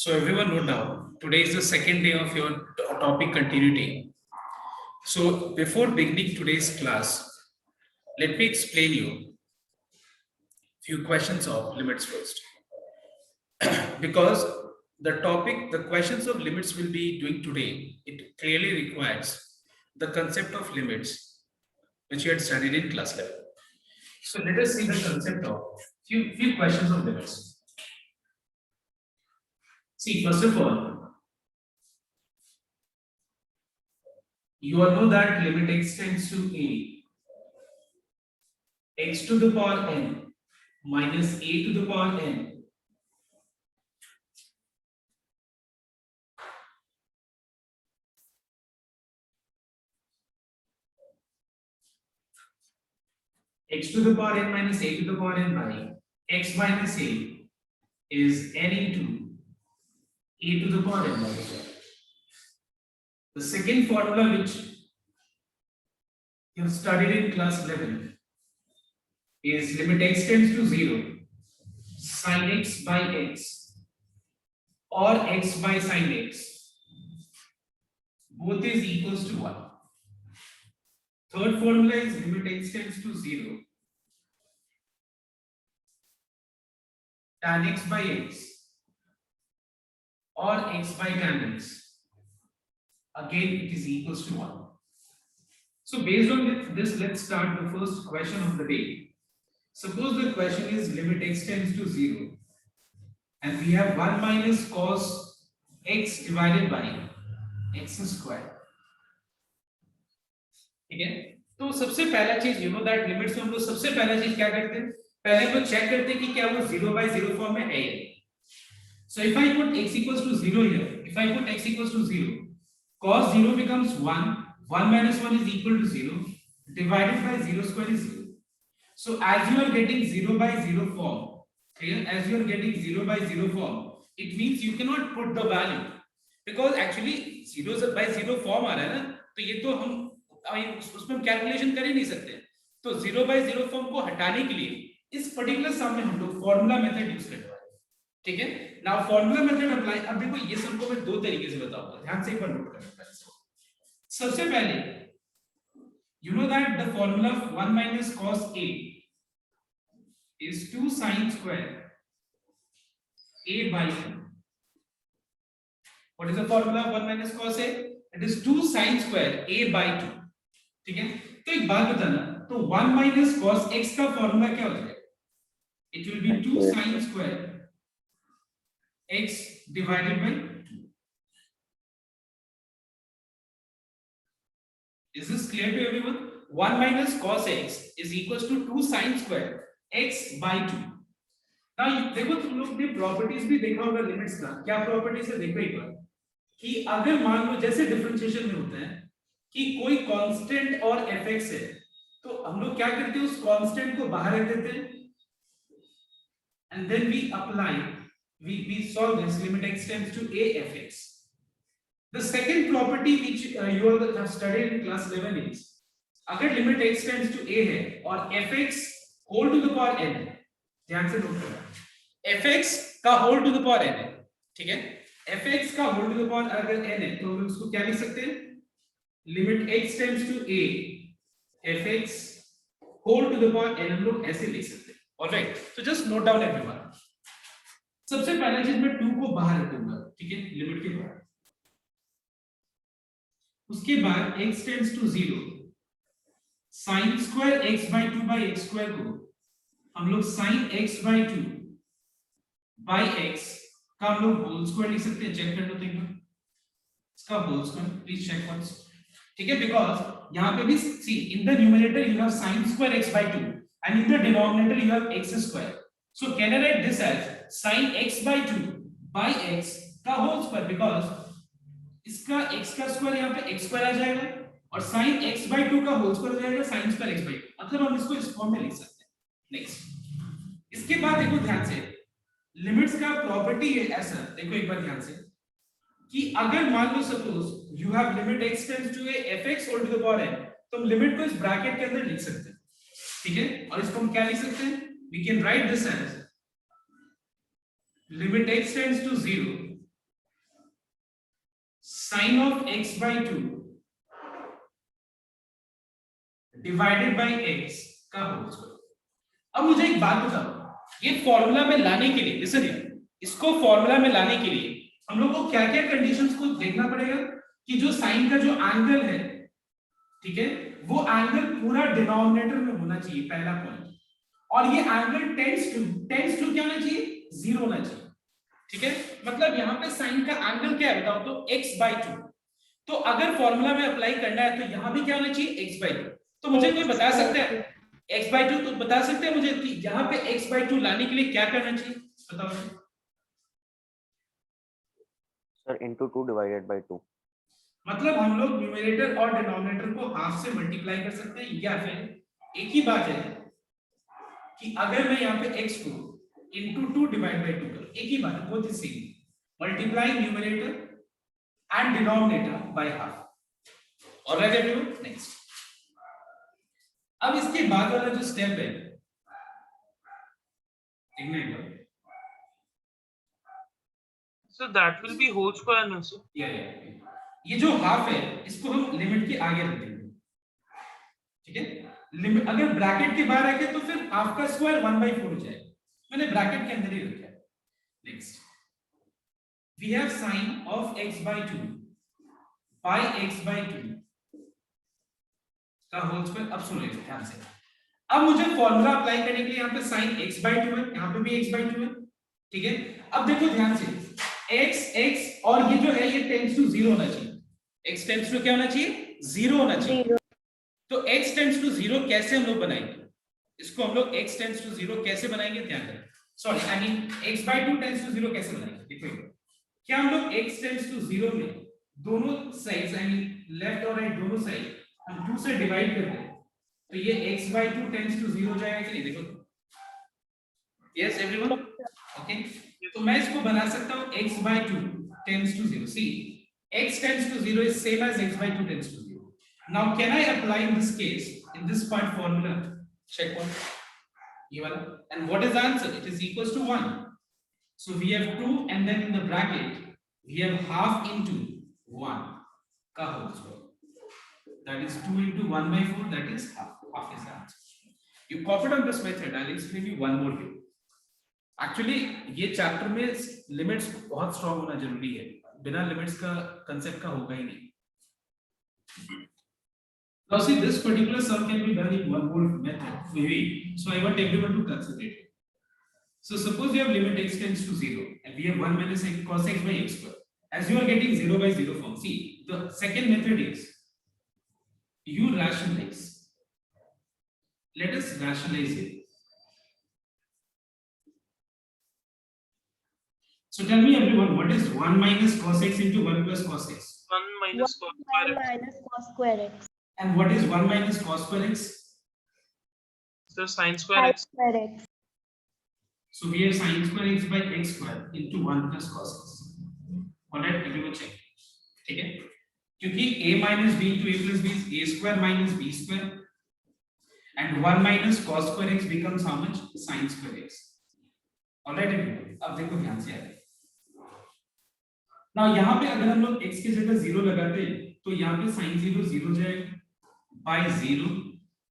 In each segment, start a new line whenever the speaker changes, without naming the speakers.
So everyone note down, today is the second day of your topic continuity. So before beginning today's class, let me explain you few questions of limits first. Because the questions of limits we'll be doing today, it clearly requires the concept of limits, which you had studied in class level. So let us see the concept of few questions of limits. See, first of all, you all know that limit x tends to a, x to the power n minus a to the power n x to the power n minus a to the power n by x minus a is n into a to the power n by 1. The second formula which you have studied in class 11 is limit x tends to 0 sin x by x or x by sin x both is equals to 1. Third formula is limit x tends to 0 tan x by x or x by tan x. Again, it is equals to 1. So based on this, let's start the first question of the day. Suppose the question is limit x tends to 0 and we have 1 minus cos x divided by x square. ठीक है? तो सबसे पहला चीज you know that limits में हम लोग सबसे पहला चीज क्या करते हैं, पहले हम लोग चेक करते हैं कि क्या वो 0/0 फॉर्म में है या नहीं. So if I put x equals to 0 here, if I put x equals to 0, cos 0 becomes 1, 1 minus 1 is equal to 0, divided by 0 square is 0. So as you are getting 0/0 form, clear? As you are getting 0/0 form, it means you cannot put the value because actually 0/0 form आ रहा है ना, तो ये तो हम उसमें calculation कर ही नहीं सकते. तो 0/0 फॉर्म को हटाने के लिए इस पर्टिकुलर सम में हम लोग फॉर्मूला मेथड यूज करने वाले हैं. ठीक है, नाउ फॉर्मूला मेथड अप्लाई. अब देखो ये सबको मैं दो तरीके से बताऊंगा, ध्यान से एक बार नोट करना. सबसे पहले you know that the formula of 1 minus cos a is 2 sin square a by 2. What is the formula of 1 minus cos a? It is 2 sin square a by 2. ठीक है, तो एक बात बताना, तो 1 minus cos x का formula क्या हो जाएगा? It will be 2 sin square x divided by 2. Is this clear to everyone? 1 minus cos x is equals to 2 sin square x by 2. Now देखो तुम लोग ने प्रॉपर्टीज भी देखा होगा लिमिट्स का. क्या प्रॉपर्टीज है देखो एक बार, कि अगर मान लो जैसे डिफरेंशिएशन में होता है कि कोई कांस्टेंट और fx है, तो हम लोग क्या करते हैं, उस कांस्टेंट को बाहर रख देते हैं and then we apply, we solve this limit x tends to a fx. The second property which you all have studied in class 11 is अगर limit x tends to a है और fx whole to the power n है, ध्यान से note करना, fx का whole to the power n है. ठीक है, fx का whole to the power अगर n है तो हम उसको क्या लिख सकते हैं, limit x tends to a fx whole to the power n हम लोग ऐसे लिख सकते हैं. ऑलराइट, तो जस्ट नोट डाउन एवरीवन. सबसे पहला चीज मैं 2 को बाहर रखूंगा, ठीक है, लिमिट के बाहर. उसके बाद x tends to 0 sin square x by 2 by x square को हम लोग sin x by 2 by x का हम लोग होल स्क्वायर लिख सकते हैं. चेक कर लो देखो इसका whole square, please check once. ठीक है, बिकॉज़ यहां पे भी see in the numerator you have sin square x by 2 and in the denominator you have x square. So can I write this as sin x by 2 by x का whole square, because इसका x का square यहाँ पे x square आ जाएगा और sin x by 2 का whole square आ जाएगा sin square x by 2. मतलब हम इसको इस फॉर्म में लिख सकते हैं. नेक्स्ट, इसके बाद देखो ध्यान से, लिमिट्स का प्रॉपर्टी है ऐसा, देखो एक बार ध्यान से, कि अगर मान लो suppose you have limit x tends to a fx whole to the power n, तो हम लिमिट को इस ब्रैकेट के अंदर लिख सकते हैं. ठीक है, और इसको हम क्या लिख सकते हैं, we can write this as limit x tends to 0 sine of x by 2 divided by x का होल स्क्वायर। अब मुझे एक बात बताओ, ये फॉर्मूला में लाने के लिए, लिसन हियर, इसको फॉर्मूला में लाने के लिए हम लोग को क्या क्या कंडीशंस को देखना पड़ेगा कि जो साइन का जो एंगल है, ठीक है, वो एंगल पूरा डिनोमिनेटर में होना चाहिए, पहला पॉइंट। और ये एंगल टेंड्स टू क्या होना चाहिए, 0 होना चाहिए, ठीक है। मतलब यहाँ पे साइन का एंगल क्या है बताओ तो x by 2। तो अगर फॉर्मूला में अप्लाई करना है तो यहाँ भी क्या होना चाहिए, x by 2। तो मुझे कोई बता सकता है x by 2, तो बता सकते हैं मुझे यहाँ पे x by 2 लाने के लिए क्या करना चाहिए, बताओ
सर, into 2 divided by 2।
मतलब हम लोग न्यूमरेटर और डिनोमिनेटर को हाफ से मल्टीप्लाई कर सकते हैं, या फिर एक ही बात है कि अगर मैं यहाँ पे x को into 2 डिवाइड बाय 2 करूं, एक ही बात है, both is same, multiply numerator and denominator by half. Alright everyone, next. अब इसके बाद वाला जो स्टेप है, देखना एक बार,
So that will be whole square also.
या ये जो हाफ है इसको हम लिमिट के आगे रख देंगे, ठीक है। लिमिट अगर ब्रैकेट के बाहर रखे तो फिर हाफ का स्क्वायर 1/4 हो जाएगा, मैंने ब्रैकेट के अंदर ही रखा है। Next, we have sine of x by 2 by x by 2 का होल स्क्वायर। अब सुनो ध्यान से, अब मुझे फॉर्मूला अप्लाई करने के लिए यहाँ पे साइन x by 2 है, यहाँ पे भी x by 2 है, ठीक है। अब देखो ध्यान से, x और ये जो है ये टेंड्स टू 0 होना चाहिए, x टेंड्स टू क्या होना चाहिए, 0 होना चाहिए। तो x टेंड्स टू 0 कैसे हम लोग बनाएंगे, इसको हम लोग x टेंड्स टू 0 कैसे बनाएंगे, ध्यान दें, sorry I mean x by 2 tends to 0 कैसे बनाएंगे। देखो क्या हम लोग x टेंड्स टू 0 में दोनों साइड्स आई मीन लेफ्ट और राइट दोनों साइड हम 2 से डिवाइड कर दें तो ये x by 2 टेंड्स टू 0 हो जाएगा कि नहीं, देखो। Yes everyone, okay. तो मैं इसको बना सकता हूं x by 2 tends to 0। See x tends to 0 is same as x by 2 tends to 0. Now can I apply in this case, in this point formula, check one, and what is the answer? It is equals to 1. So we have 2 and then in the bracket we have half into 1 ka whole square. That is 2 into 1/4, that is half is the answer. You copied on this method, I'll explain you one more way. Actually ये chapter में limits बहुत strong होना जरूरी है, बिना limits का concept का होगा ही नहीं। Now see, this particular sum can be done in one more method, maybe. So I want everyone to consider it. So suppose you have limit x tends to 0 and we have 1 minus x cos x by x square. As you are getting 0 by 0 form, see the second method is you rationalize. Let us rationalize it. So tell me everyone, what is 1 minus cos x into 1 plus cos x?
1 minus cos square x.
minus cos square x.
And what is 1 minus cos square x?
So sin square x.
Square x.
So we have sin square x by x square into 1 plus cos x. Alright, everyone check. ठीक है? क्योंकि a minus b into a plus b is a square minus b square, and 1 minus cos square x becomes how much? Sin square x. Alright, everyone. अब देखो ध्यान से आगे. Now यहाँ पे अगर हम लोग x की जगह 0 लगाते हैं तो यहाँ पे sin 0 0 जाएगा by 0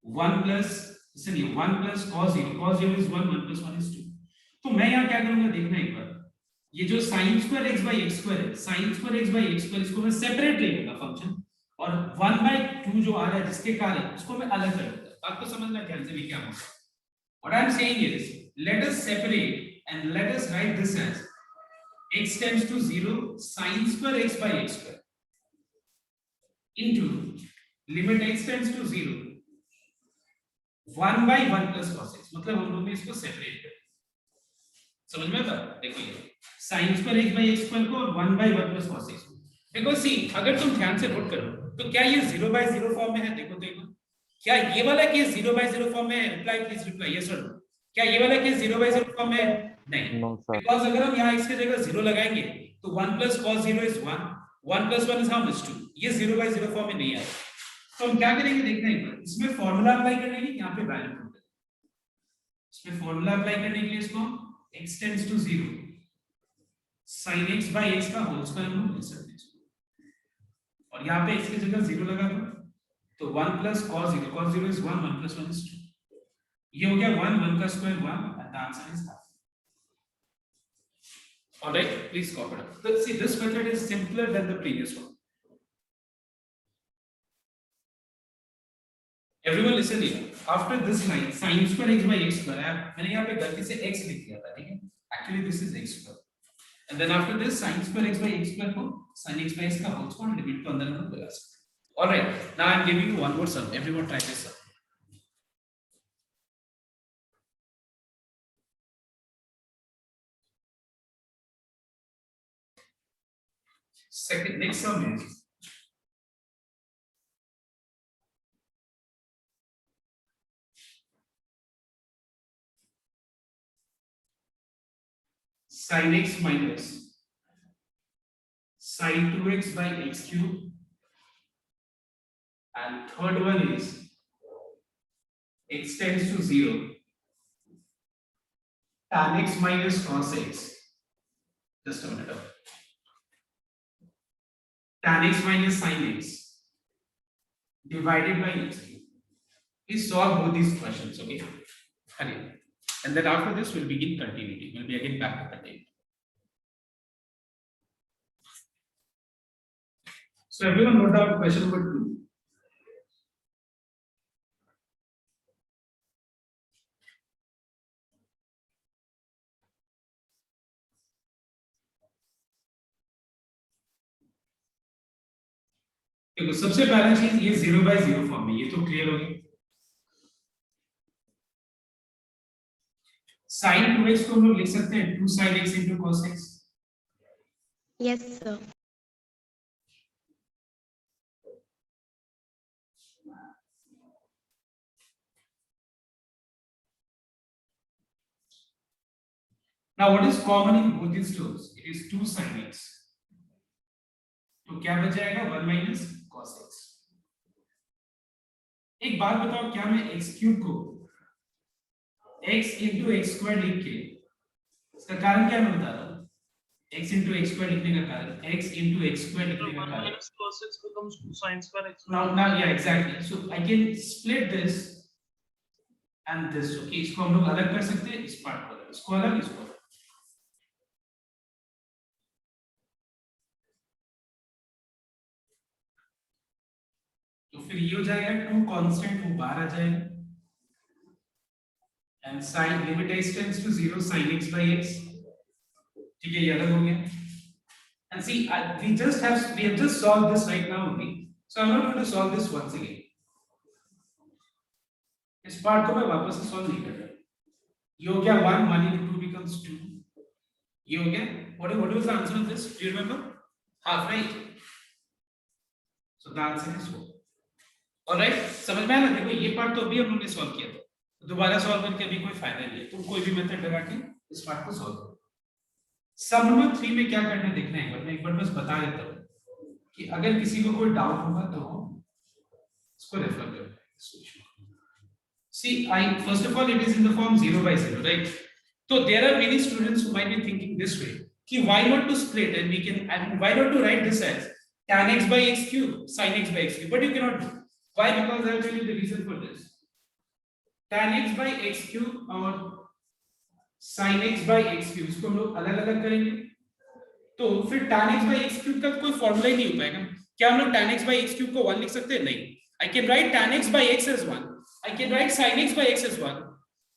1 plus इसलिए 1 plus cos 0 is 1 1 plus 1 is 2। तो मैं यहाँ क्या करूँगा देखना एक बार, ये जो sin square x by x square है, sin square x by x square इसको मैं सेपरेट ले लूँगा फंक्शन, और 1/2 जो आ रहा है जिसके कारण उसको मैं अलग कर दूँगा। बात को समझना ध्यान से भी क्या होगा। What I am saying is, let us separate and let us write this as x tends to 0 sin square x by x square into limit x tends to 0 1 by 1 plus cos x। मतलब हम लोग ने इसको separate कर, समझ में आता? देखो ये sin square x by x square को और 1 by 1 plus cos x। Because सी अगर तुम ध्यान से नोट करो तो क्या ये 0/0 फॉर्म में है, देखो तो एक बार, क्या ये वाला केस 0/0 फॉर्म में है? रिप्लाई प्लीज रिप्लाई, यस और नो। क्या ये वाला केस 0/0 फॉर्म में है? नहीं, बिकॉज़ अगर हम यहाँ x की जगह 0 लगाएंगे तो 1 plus cos 0 is 1, 1 plus 1 is how much 2। ये 0/0 फॉर्म में नहीं आएगा। तो हम क्या करेंगे देखना एक बार, इसमें फॉर्मूला अप्लाई करने के लिए यहाँ पे वैल्यू पुट करें, इसमें फॉर्मूला अप्लाई करने के लिए इसको x tends to 0 sin x by x का होल स्क्वायर हम लोग लिख सकते हैं। और यहाँ पे x की जगह 0 लगा दो, तो 1 plus cos 0 is 1, 1 plus 1 is 2. ये हो गया 1, 1 का square 1, and the answer is half. All right, please copy it. So see, this method is simpler than the previous one. Everyone listen here. After this line, sin square x by x square, मैंने यहाँ पे गलती से x लिख दिया था, ठीक है? Actually, this is x square. And then after this, sin square x by x square को sin x by x का whole square limit को अंदर हम लोग लगा सकते हैं. All right. Now I am giving you one more sum. Everyone try this sum. Second, next sum is sin x minus sin 2x by x cube, and third one is x tends to 0 tan x minus cos x. Just a minute. Tan x minus sin x divided by x cube. Please solve both these questions, okay? Hurry. And then after this, we'll begin continuity. We'll be again back to continuity. So everyone note down question number 2. देखो सबसे पहला चीज ये 0 by 0 form में, ये तो clear हो गया. sin 2x को हम लोग लिख सकते हैं 2 sin x into cos x.
Yes, sir.
Now what is common in both these terms? It is 2 sin x. तो क्या बच जाएगा 1 minus cos x. एक बात बताओ, क्या मैं x cube को x into x square लिख के, इसका कारण क्या मैं बता रहा हूँ? x into x square लिखने का कारण, x into x square
So
लिखने का
1
कारण.
minus cos x becomes 2 sin square x.
Now yeah, exactly. So I can split this and this. Okay, इसको हम लोग अलग कर सकते हैं, इस पार्ट को अलग, इसको अलग, इसको अलग. तो फिर ये हो जाएगा 2 कांस्टेंट, वो बाहर आ जाएगा, and sin limit x tends to 0 sin x by x. ठीक है, ये अलग हो गया. And see, we have just solved this right now only, so I'm not going to solve this once again. इस पार्ट को मैं वापस से सॉल्व नहीं कर रहा. ये हो गया 1, 1 into 2 becomes 2. ये हो गया. What was the answer of this? Do you remember? Half, right? So the answer is 4. Alright, समझ में आया ना? देखो ये पार्ट तो अभी हम लोग ने सॉल्व किया था, दोबारा सॉल्व करके अभी कोई फायदा नहीं है. तुम कोई भी मेथड लगा के इस पार्ट को सॉल्व करो. सम नंबर 3 में क्या करना है देखना है. मैं एक बार बस बता देता हूं कि अगर किसी को कोई डाउट होगा तो इसको रेफर करो. See, first of all, it is in the form 0 by 0, right? So there are many students who might be thinking this way, कि why not to split and why not to write this as tan x by x cube sin x by x cube, but you cannot do. Why? Because I will tell you the reason for this. Tan x by x cube और sin x by x cube इसको हम लोग अलग अलग करेंगे, तो फिर tan x by x cube का कोई फॉर्मूला ही नहीं हो पाएगा. क्या हम लोग tan x by x cube को 1 लिख सकते हैं? नहीं. I can write tan x by x as 1. I can write sin x by x as 1,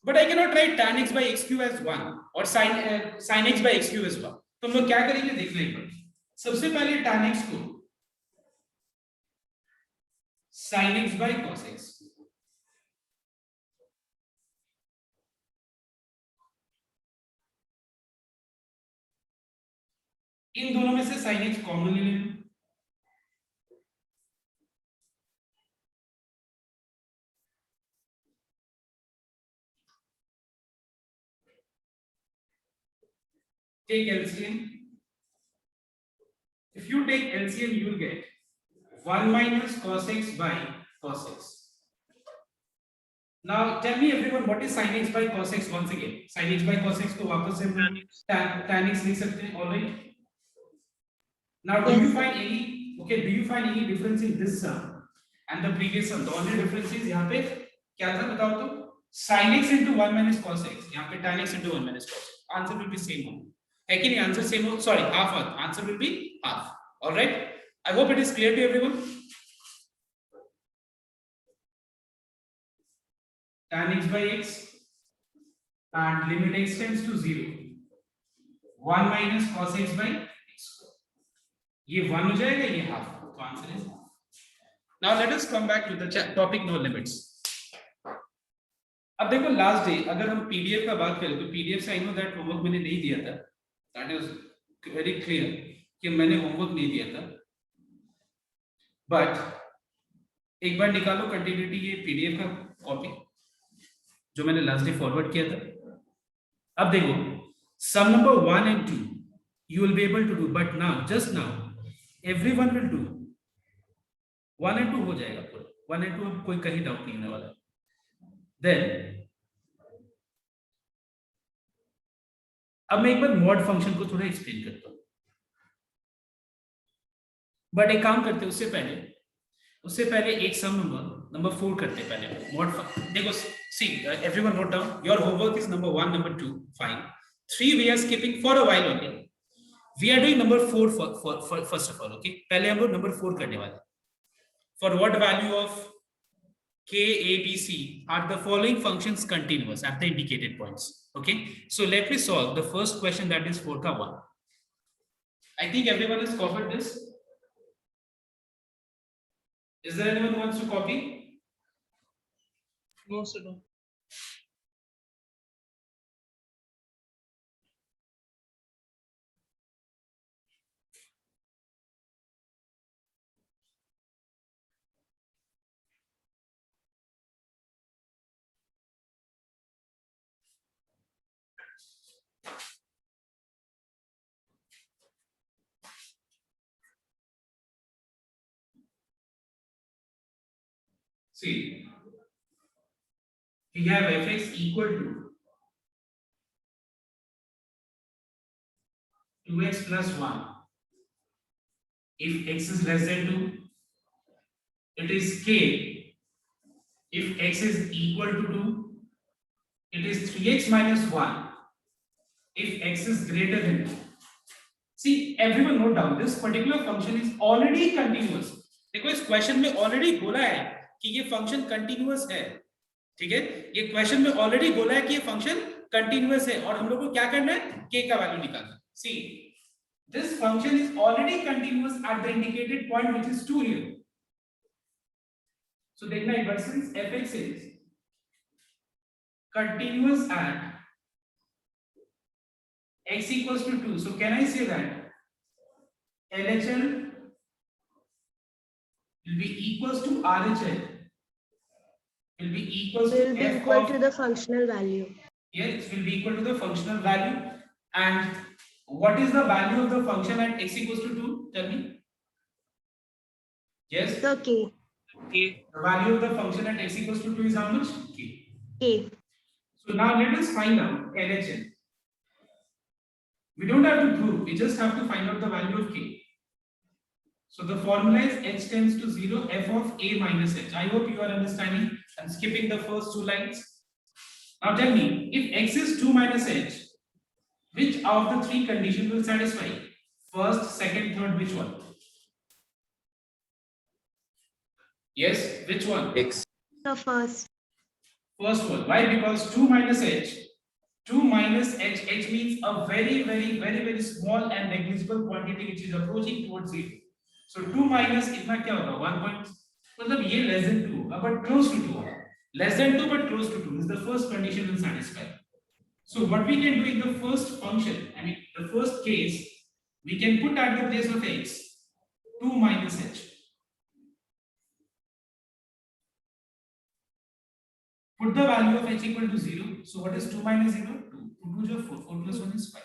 but I cannot write tan x by x cube as 1 or sin x by x cube as 1. तो हम लोग क्या करेंगे देखना एक बार. सबसे पहले tan x को sin x by cos x, इन दोनों में से sin x कॉमन ले लेना. Take LCM. If you take LCM, you will get 1 minus cos x by cos x. Now tell me everyone, what is sin x by cos x once again? Sin x by cos x को वापस से tan x लिख सकते हैं. All right. Now do you find any Okay, do you find any difference in this sum and the previous sum? The only difference is यहाँ पे क्या था बताओ तो? Sin x into 1 minus cos x. यहाँ पे tan x into 1 minus cos x. Answer will be same one. है कि नहीं? Answer same हो? Sorry, half. Answer will be half. All right. I hope it is clear to everyone. Tan x by x and limit x tends to 0. 1 minus cos x by x. ये 1 हो जाएगा, ये half. तो answer is half. Now let us come back to the topic no limits. अब देखो last day अगर हम PDF का बात करें तो पीडीएफ से आई नो दैट होमवर्क मैंने नहीं दिया था, दैट इज वेरी क्लियर कि मैंने होमवर्क नहीं दिया था, बट एक बार निकालो कंटिन्यूटी ये पीडीएफ का कॉपी जो मैंने लास्ट डे फॉरवर्ड किया था. अब देखो सम number 1 and 2 you will be able to do, but now just now everyone will do 1 and 2 हो जाएगा पूरा. 1 and 2 अब कोई कहीं डाउट नहीं होने वाला. Then अब मैं एक बार मॉड फंक्शन को थोड़ा एक्सप्लेन करता हूं, बट एक काम करते हैं उससे पहले एक सम नंबर 4 करते हैं पहले मॉड. देखो see everyone note down your homework is number 1 number 2 fine 3 we are skipping for a while only. We are doing number 4 first of all. Okay, पहले हम लोग नंबर 4 करने वाले. For what value of K, A, B, C are the following functions continuous at the indicated points. Okay, so let me solve the first question, that is 4 ka 1. I think everyone has covered this. Is there anyone who wants to copy?
No, sir. No.
See, we have fx equal to 2x plus 1. If x is less than 2, it is k. If x is equal to 2, it is 3x minus 1. If x is greater than 2. See, everyone note down, this particular function is already continuous. देखो इस question में already बोला है कि ये function continuous है. ठीक है, ये क्वेश्चन में ऑलरेडी बोला है कि ये फंक्शन कंटिन्यूअस है और हम लोग को क्या करना है, k का वैल्यू निकालना. See this function is already continuous at the indicated point which is 2 here. So देखना एक बार, since fx is continuous at x equals to 2, so can I say that LHL will be equals to RHL will be equals to
Will be
f
equal
of,
to the functional value.
yes, it will be equal to the functional value. And what is the value of the function at x equals to 2? Tell me. Yes,
The k.
K.
the value of the function at x equals to 2 is how much? K.
K.
So now let us find out LHL. We don't have to prove, we just have to find out the value of k. So the formula is h tends to 0 f of a minus h. I hope you are understanding. I'm skipping the first 2 lines. Now tell me, if x is 2 minus h, which of the 3 conditions will satisfy? First, second, third, which one? Yes, which one?
X.
The first.
First one. Why? Because 2 minus h. 2 minus h, h means a very small and negligible quantity which is approaching towards 0. So 2 minus इतना क्या होगा 1 point, मतलब ये less than 2 but close to 2 होगा. Less than 2 but close to 2 is the first condition will satisfy. So what we can do in the first function, I mean the first case, we can put at the place of x 2 minus h. Put the value of h equal to 0. So what is 2 minus 0? 2. 2 is 4. 4 plus 1 is 5.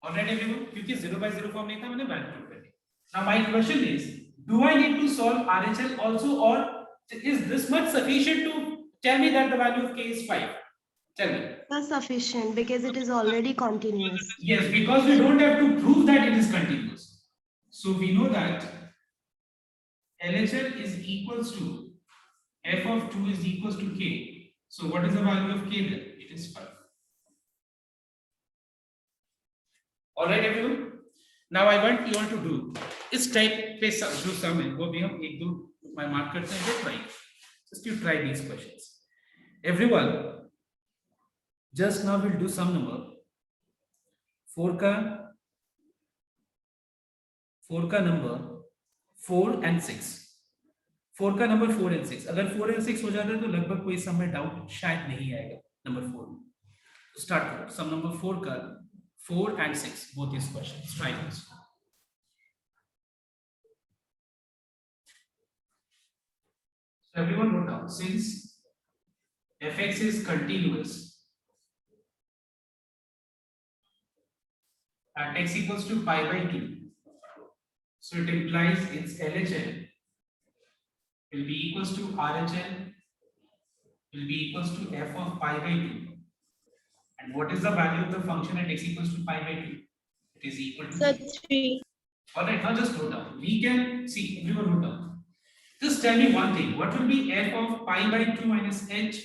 Alright everyone? क्योंकि 0 by 0 form नहीं था, मैंने value put कर दी. Now my question is, do I need to solve RHL also, or is this much sufficient to tell me that the value of k is 5? Tell me.
That's sufficient because it is already continuous.
Yes, because we don't have to prove that it is continuous. So we know that LHS is equals to f of 2 is equals to k. So what is the value of k then? It is 5. All right everyone. Now I want you all to do इस type पे जो सम है वो भी हम एक दो मैं मार्क करते हैं वो try. Just you try these questions. Everyone, just now we'll do sum number 4 का नंबर 4 and 6. 4 का नंबर 4 and 6. अगर 4 and 6 हो जाता है तो लगभग कोई सम में डाउट शायद नहीं आएगा नंबर 4 में. स्टार्ट करो सम नंबर 4 का 4 and 6 both these questions. Try this. So everyone wrote down, since fx is continuous at x equals to pi by 2, so it implies its LHS will be equals to RHS will be equals to f of pi by 2. And what is the value of the function at x equals to pi by 2? It is equal to
3.
Alright, now just note down. We can see, everyone note down. Just tell me one thing. What will be f of pi by 2 minus h,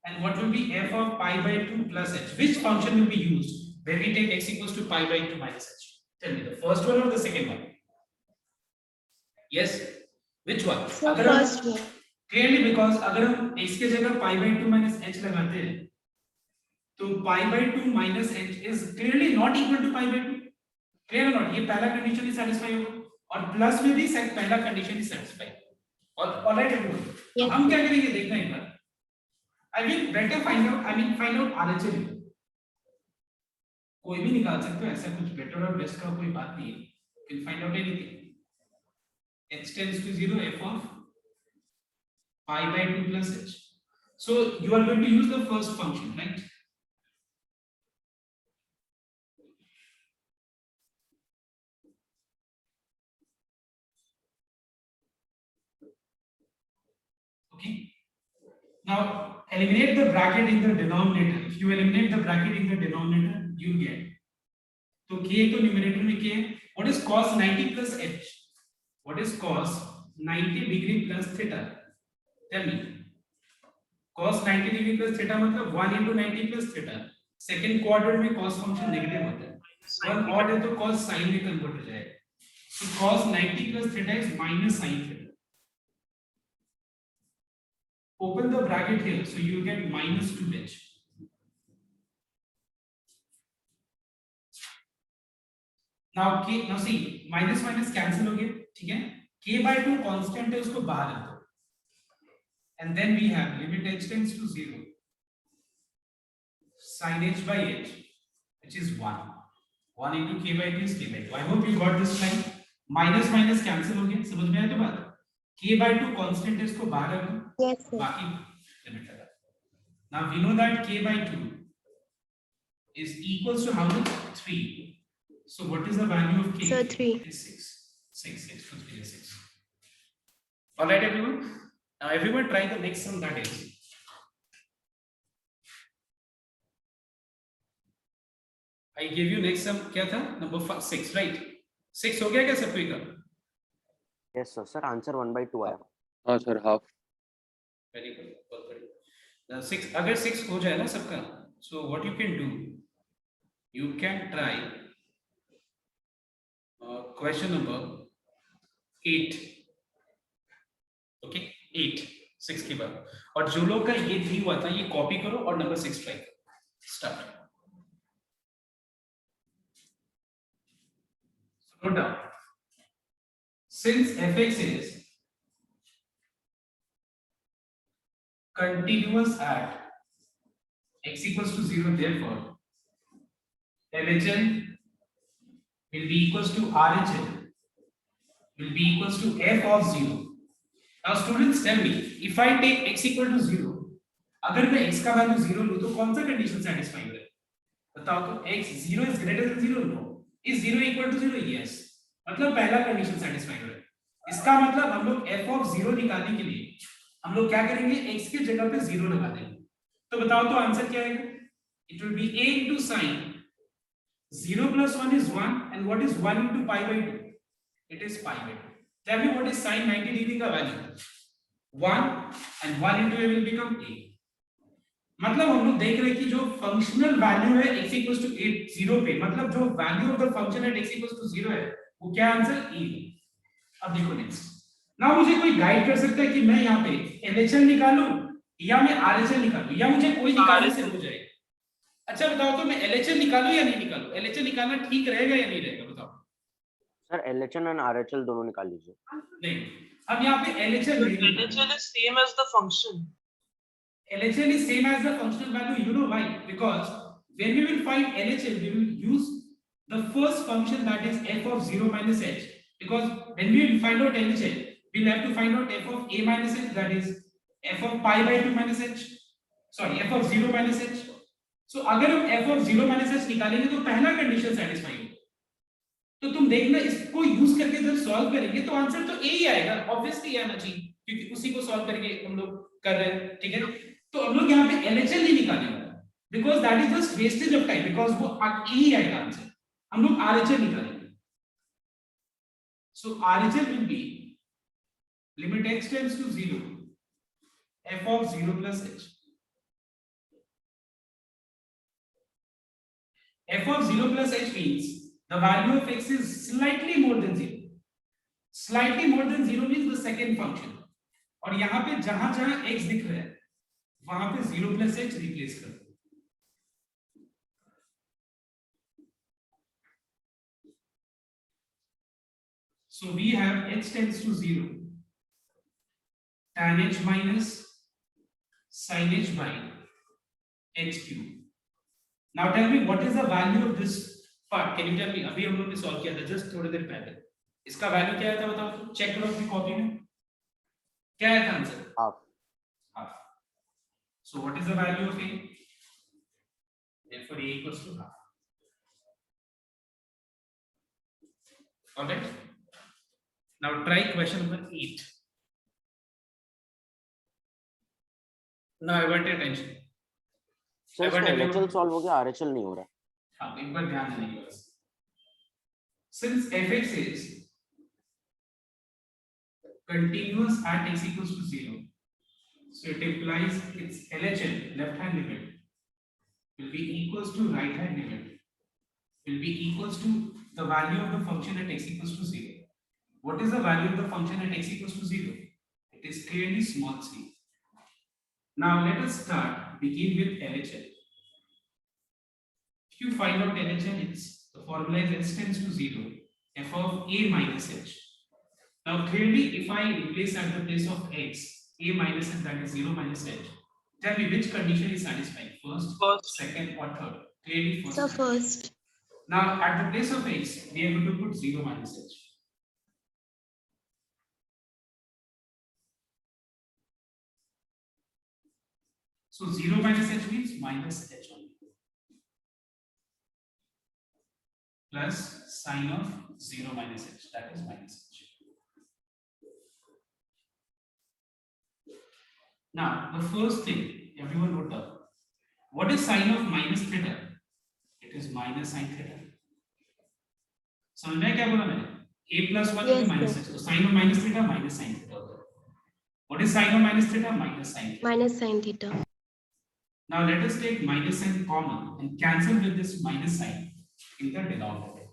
and what will be f of pi by 2 plus h? Which function will be used when we take x equals to pi by 2 minus h? Tell me, the first one or the second one? Yes? Which one?
So first one.
Clearly, because अगर हम x के जगह pi by 2 minus h लगाते हैं, तो pi by 2 minus h is clearly not equal to pi by 2. Clear or not? ये पहला condition ही satisfy होगा, और प्लस में भी पहला कंडीशन ही satisfy. All right, everyone.
Yes.
हम क्या करेंगे देखना एक बार. I will better find out RHS. कोई भी निकाल सकते हो, ऐसा कुछ बेटर और बेस्ट का कोई बात नहीं है. You can find out anything. X tends to 0, f of pi by 2 plus h. So you are going to use the first function, right? Okay. Now eliminate the bracket in the denominator. If you eliminate the bracket in the denominator, you get. So k to numerator में k. What is cos 90 plus h? What is cos 90 degree plus theta? Tell me. Cos 90 degree plus theta मतलब 1 into 90 plus theta. Second quadrant में cos function negative होता है. 1 odd है तो cos sin में convert हो जाएगा. So cos 90 plus theta is minus sin theta. Open the bracket here, so you get minus 2h. Now k, now see, minus minus cancel हो गया, ठीक है? K by 2 constant है, उसको बाहर रखो. And then we have limit h tends to 0. Sin h by h, which is 1. 1 into k by 2 is k by 2. I hope you got this line. Minus minus cancel हो गया, समझ में आया तो बात? K by 2 constant है, इसको बाहर रखो.
Yes, sir.
बाकी limit लगा. Now we know that k by 2 is equals to how much? 3. So what is the value of k?
So 3.
It is 6. 6 plus 3 is 6. All right, everyone. Now everyone try the next sum, that is. I gave you next sum क्या था? Number 6, right? 6 हो गया क्या सबको का?
Yes sir. Sir answer 1/2 आया.
हाँ sir half.
Very good. बहुत बढ़िया. 6 अगर 6 हो जाए ना सबका, so what you can do? You can try question number 8. Okay, 8 6 के बाद. और जो लोग का ये 3 हुआ था ये कॉपी करो और नंबर 6 ट्राई करो. Start. Note down. Since fx is continuous at x equals to 0, therefore LHS will be equals to RHS will be equals to f of 0. Now students tell me, if I take x equal to 0, अगर मैं x का value 0 लूं तो कौन सा condition satisfy हो रहा है? बताओ तो. x 0 is greater than 0? No. Is 0 equal to 0? Yes. मतलब पहला कंडीशन सेटिस्फाई हो रहा है. इसका मतलब हम लोग f of 0 निकालने के लिए हम लोग क्या करेंगे? x की जगह पे 0 लगा देंगे. तो बताओ तो आंसर क्या आएगा? It will be a into sin 0 plus 1 is 1, and what is 1 into pi by 2? It is pi by 2. Tell me what is sin 90 degree का value? 1 and 1 into a will become a. मतलब हम लोग देख रहे हैं कि जो functional value है x equals to 8 0 पे, मतलब जो value of the function at x equals to 0 है, वो क्या आंसर e है. अब देखो नेक्स्ट. नाउ मुझे कोई गाइड कर सकता है कि मैं यहाँ पे LHL निकालूं या मैं RHL निकालूं, या मुझे कोई निकालने से हो जाएगा. अच्छा बताओ तो मैं LHL निकालूं या नहीं निकालूं? LHL निकालना ठीक रहेगा या नहीं रहेगा बताओ?
सर LHL एंड RHL दोनों निकाल लीजिए.
नहीं, अब यहाँ पे LHL नहीं निकालना.
LHL is same as the function.
LHL is same as the functional value. You know why? Because when we will find LHL, we will use the first function, that is f of 0 minus h. Because when we will find out LHL, we will have to find out f of a minus h, that is f of pi by 2 minus h. Sorry, f of 0 minus h. So अगर हम f of 0 minus h निकालेंगे तो पहला condition satisfy होगा. तो तुम देखना, इसको यूज करके जब सॉल्व करेंगे तो आंसर तो a ही आएगा. ऑब्वियसली आना चाहिए, क्योंकि उसी को सॉल्व करके हम लोग कर रहे हैं. ठीक है, तो हम लोग यहाँ पे LHL नहीं निकालेंगे, because that is just wastage of time, because वो a ही आएगा आंसर. हम लोग RHL निकालेंगे. So RHL will be limit x tends to 0 f of 0 plus h. f of 0 plus h means the value of x is slightly more than 0. Slightly more than 0 means the second function. और यहाँ पे जहां जहां x दिख रहा है वहां पे 0 plus h रिप्लेस कर दो. So we have h tends to 0 tan h minus sin h by h cube. Now tell me what is the value of this part? Can you tell me? अभी हम लोग ने solve किया था just थोड़ी देर पहले. इसका वैल्यू क्या था बताओ तो? चेक करो अपनी कॉपी में. क्या है answer?
Half.
Half. So what is the value of a? Therefore a equals to half. Alright. Now try question number 8. Now I want your attention.
Sir इसका LHL सॉल्व हो गया, RHL नहीं हो रहा.
हाँ, एक बार ध्यान देने की बस. Since fx is continuous at x equals to 0, so it implies its LHL, left hand limit, will be equals to right hand limit, will be equals to the value of the function at x equals to 0. What is the value of the function at x equals to 0? It is clearly small c. Now let us start, begin with LHL. If you find out LHL, the formula is h tends to 0, f of a minus h. Now clearly if I replace at the place of x, a minus h, that is 0 minus h, tell me which condition is satisfying? First, second or third? Clearly first.
So first.
Now at the place of x, we are going to put 0 minus h. So 0 minus h means minus h only, plus sine of 0 minus h, that is minus h. Now the first thing everyone note down, what is sine of minus theta? It is minus sine theta. समझ में क्या बोला मैंने? a plus 1
Yes,
minus
sir.
h, so sine of minus theta minus sine theta होता है. What is sine of minus theta? Minus sine theta.
Minus sin theta.
Now let us take minus sign common and cancel with this minus sign in the denominator.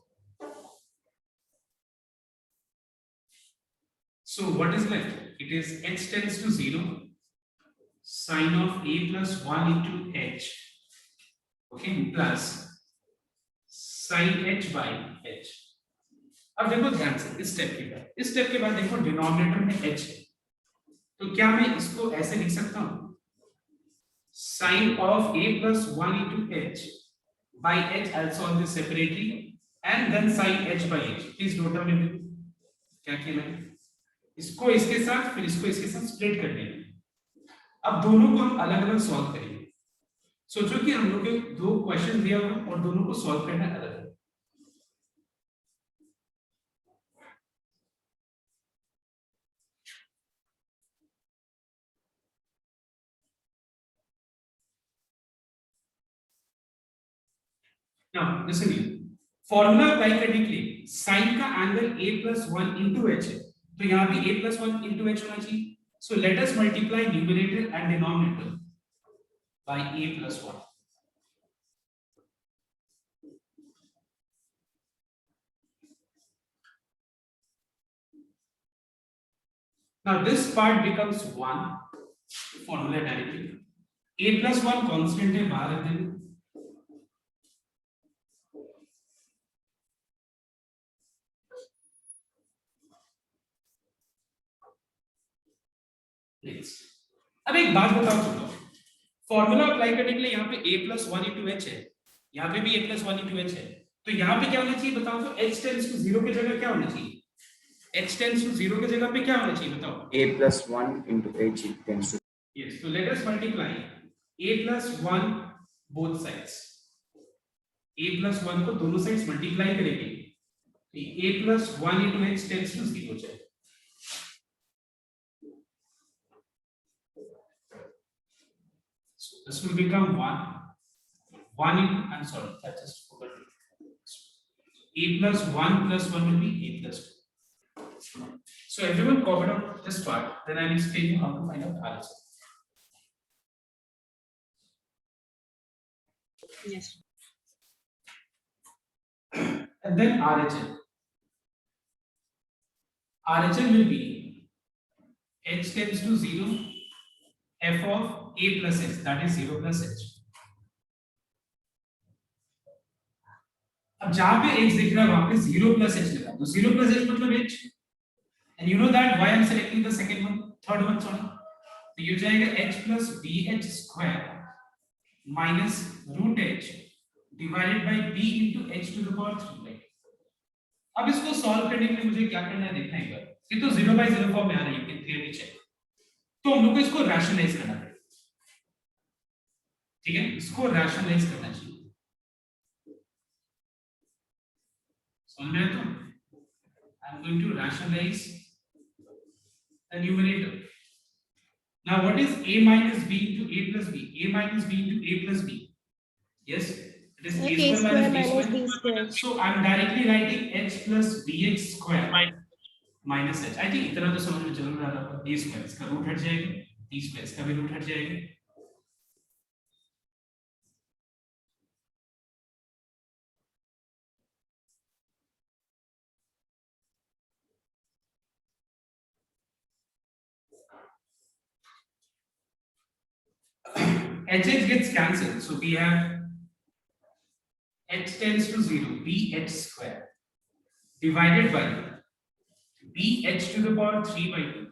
So what is left? It is h tends to 0 sine of a plus 1 into h, okay, plus sin h by h. अब देखो ध्यान से इस step के बाद देखो denominator में h है, तो क्या मैं इसको ऐसे लिख सकता हूं? Sine of a plus 1 into h by h, I'll solve this separately, and then sin h by h. Please note down everything. क्या किया मैंने? इसको इसके साथ, फिर इसको इसके साथ स्प्लिट कर देंगे. अब दोनों को हम अलग अलग सॉल्व करेंगे. सोचो कि हम लोग के दो क्वेश्चन दिया हुआ और दोनों को सॉल्व करना है अलग. Now listen here. Formula apply करने के लिए साइन का angle a plus 1 into h है, तो यहाँ पे a plus 1 into h होना चाहिए. So let us multiply numerator and denominator by a plus 1. Now this part becomes 1. Formula directly. A plus 1 constant है बाहर रख देंगे. Next. अब एक बात बताओ चलो. फॉर्मूला अप्लाई करने के लिए यहाँ पे a plus 1 into h है. यहाँ पे भी a plus 1 into h है. तो यहाँ पे क्या होना चाहिए बताओ तो h tends to 0 की जगह क्या होना चाहिए? h tends to 0 की जगह पे क्या होना चाहिए बताओ?
a plus 1 into h tends to.
Yes. So let us multiply a plus 1 both sides. a plus 1 को दोनों साइड्स मल्टीप्लाई करेंगे. a plus 1 into h tends to 0 जाए. This will become 1. 1 into, I'm sorry, I just forgot. A plus 1 plus 1 will be a plus 2. So everyone covered out this part. Then I will explain you how to find out RHS.
Yes.
And then RHL. RHL will be h tends to 0, f of a plus h, that is 0 plus h. अब जहां पे h दिख रहा है वहां पे 0 plus h लिखा, तो 0 plus h मतलब h. And you know that why I'm selecting the second one, third one, sorry. तो ये हो जाएगा h plus bh square minus root h divided by b into h to the power 3. अब इसको solve करने के लिए मुझे क्या करना है देखना है एक बार. ये तो 0 by 0 फॉर्म में आ रही है, कैन क्लियरली चेक. तो हम लोग को इसको रैशनलाइज करना पड़ेगा. ठीक है, इसको रैशनलाइज करना चाहिए. समझ में आया तो? I am going to rationalise the numerator. Now what is a minus b into a plus b? A minus b into a plus b. Yes, it is a
Okay,
square minus b
b
square.
square.
So I am directly writing h plus bh square minus h. I think इतना तो समझ में जरूर आ रहा होगा. a square इसका root हट जाएगा, b square इसका भी रूट हट जाएगा. h gets cancelled, so we have h tends to 0, bh square divided by bh to the power 3 by 2.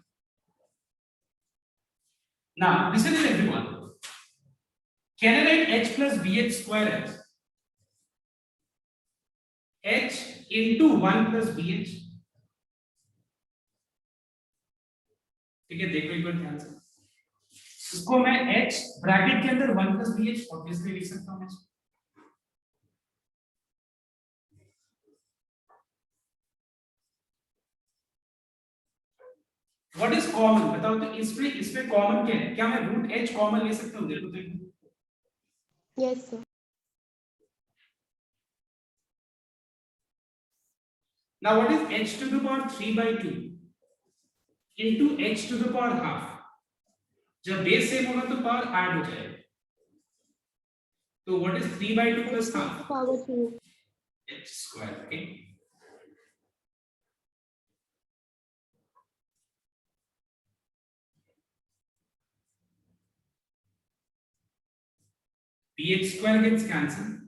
Now listen to everyone. Can I write h plus bh square as h into 1 plus bh? ठीक है, देखो एक बार ध्यान से. इसको मैं h bracket के अंदर 1 plus bh ऑब्वियसली लिख सकता हूं. What is common? बताओ तो इसमें कॉमन क्या है? क्या मैं रूट h कॉमन ले सकता हूं? देखो तो.
Yes, sir.
Now what is h to the power 3 by 2 into h to the power half? जब बेस सेम होगा तो पावर ऐड हो जाएगा. तो what is 3 by 2 plus half?
Power 2.
h square. Okay. bh square gets cancelled.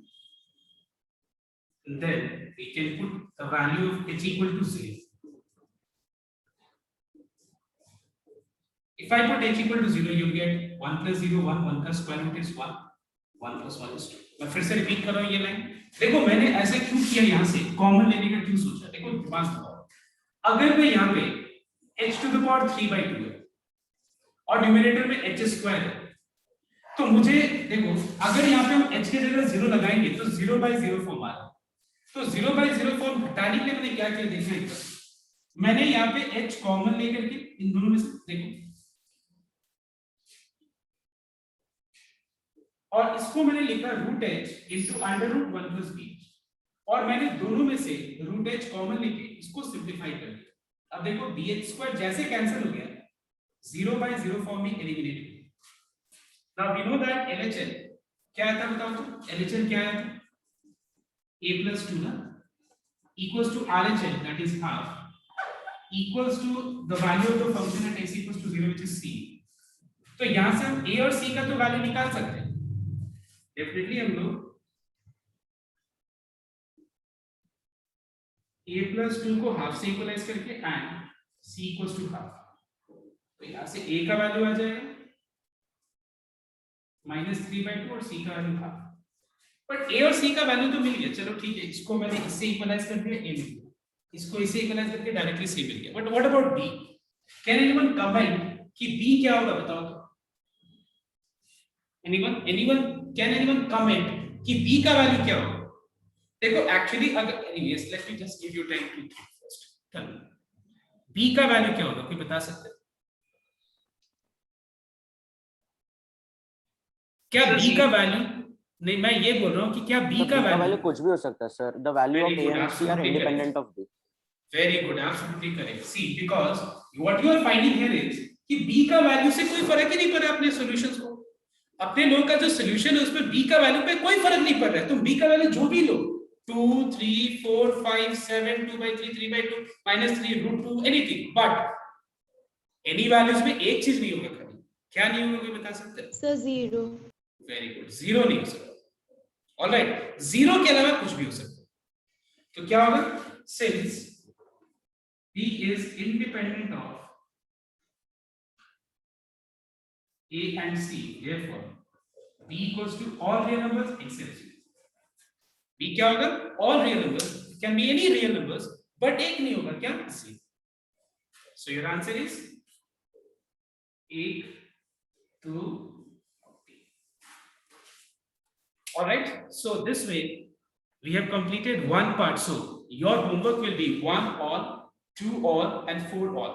And then we can put the value of h equal to 0. If I put h equal to 0, you get 1 plus 0, 1, 1 का square root is 1, 1 plus 1 is 2. मैं फिर से repeat कर रहा हूँ ये line. देखो मैंने ऐसे क्यों किया, यहाँ से कॉमन लेने का क्यों सोचा. देखो दिमाग लगाओ. अगर मैं यहाँ पे h to the power 3 by 2 है और न्यूमरेटर में h स्क्वायर है, तो मुझे देखो अगर यहाँ पे हम h की जगह 0 लगाएंगे तो 0 by 0 फॉर्म आ रहा है. तो 0 by 0 फॉर्म हटाने के लिए मैंने क्या किया देखना है. मैंने यहाँ पे h कॉमन लेकर के इन दोनों में से देखो, और इसको मैंने लिखा root h into under root 1 plus b, और मैंने दोनों में से रूट h कॉमन लेके इसको सिंप्लीफाई कर दिया. अब देखो dh स्क्वायर जैसे कैंसिल हो गया 0 by 0 फॉर्म में एलिमिनेट हो गया। Now we know that LHL क्या आता है बताओ तो LHL क्या है a plus 2 ना equals to RHL that is half equals to the value of the function at x equals to 0 which is c। तो यहां से हम a और c का तो वैल्यू निकाल सकते हैं डेफिनेटली हम लोग a plus 2 को हाफ से इक्वलाइज करके and c equals to half, तो यहां से a का वैल्यू आ जाएगा -3/2 और c का वैल्यू हाफ। बट a और c का वैल्यू तो मिल गया, चलो ठीक है, इसको मैंने इससे इक्वलाइज कर दिया a मिल गया, इसको इससे इक्वलाइज करके डायरेक्टली c मिल गया। But what about b? Can anyone comment कि b क्या होगा बताओ तो? एनीवन कैन एनीवन कमेंट कि b का वैल्यू क्या होगा? देखो एक्चुअली अगर anyways let me just give you time to think first. Tell me b का वैल्यू क्या होगा, कोई बता सकते है क्या b का वैल्यू? नहीं मैं ये बोल रहा हूं कि क्या b का
वैल्यू कुछ भी हो सकता है sir. The value of a and c are independent of b।
Very good, absolutely correct. See because what you are finding here is कि b का वैल्यू से कोई फर्क ही नहीं पड़ रहा अपने सॉल्यूशंस को। अपने लोग का जो सॉल्यूशन है उसमें b का वैल्यू पे कोई फर्क नहीं पड़ रहा है। तुम b का वैल्यू जो भी लो 2 3 4 5 7 2/3 3/2 -3 √2 एनीथिंग, बट एनी वैल्यूज में एक चीज नहीं होगा कभी। क्या नहीं होगा कोई बता सकते हैं?
Sir, 0.
वेरी गुड, जीरो नहीं हो सकता। ऑलराइट, जीरो के अलावा कुछ भी हो सकता है। तो क्या होगा? Since b is independent of a and c, therefore b equals to all real numbers except c। b क्या होगा? all real numbers, it can be any real numbers, but एक नहीं होगा, क्या? c। so your answer is 1 2 3। all right, so this way we have completed one part. So your homework will be 1 all, 2 all and 4 all.